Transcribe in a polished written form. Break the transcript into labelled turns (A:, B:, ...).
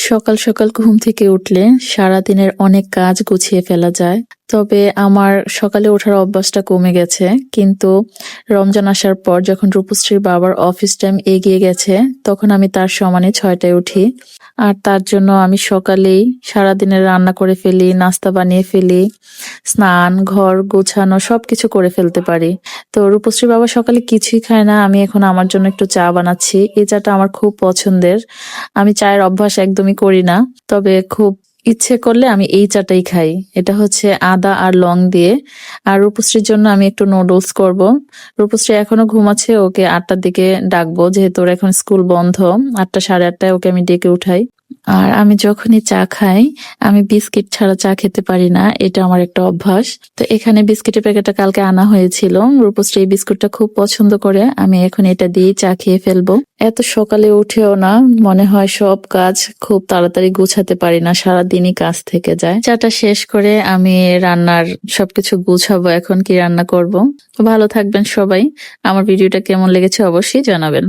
A: সকাল সকাল ঘুম থেকে উঠলে সারাদিনের অনেক কাজ গুছিয়ে ফেলা যায়। তবে আমার সকালে ওঠার অভ্যাসটা কমে গেছে। কিন্তু রমজান আসার পর যখন রূপশ্রীর বাবার অফিস টাইম এগিয়ে গেছে, তখন আমি তার সমানে ৬টায় উঠি। আর তার জন্য আমি সকালেই সারাদিনের রান্না করে ফেলি, নাস্তা বানিয়ে ফেলি, স্নান, ঘর গোছানো সবকিছু করে ফেলতে পারি। তো রূপশ্রীর বাবা সকালে কিছুই খায় না। আমি এখন আমার জন্য একটু চা বানাচ্ছি। এই চাটা আমার খুব পছন্দের। আমি চায়ের অভ্যাস একদমই করি না। তবে খুব ইচ্ছে করলে আমি এই চাটাই খাই। এটা হচ্ছে আদা আর লং দিয়ে। আর রূপশ্রীর জন্য আমি একটু নুডলস করব। রূপশ্রী এখনো ঘুমাচ্ছে, ওকে ৮টার দিকে ডাকবো, যেহেতু ওর এখন স্কুল বন্ধ। ৮টা ৮:৩০ ওকে আমি ডেকে উঠাই। আর আমি যখনই চা খাই, আমি বিস্কিট ছাড়া চা খেতে পারি না। এটা আমার একটা অভ্যাস। তো এখানে বিস্কিটের প্যাকেটটা কালকে আনা হয়েছিল। রূপশ্রী এই বিস্কুটটা খুব পছন্দ করে। আমি এখন এটা দিয়েই চা খেয়ে ফেলবো। এত সকালে উঠেও না মনে হয় সব কাজ খুব তাড়াতাড়ি গুছাতে পারি না, সারাদিনই কাজ থেকে যায়। চাটা শেষ করে আমি রান্নার সবকিছু গুছাবো, এখন কি রান্না করব। ভালো থাকবেন সবাই। আমার ভিডিওটা কেমন লেগেছে অবশ্যই জানাবেন।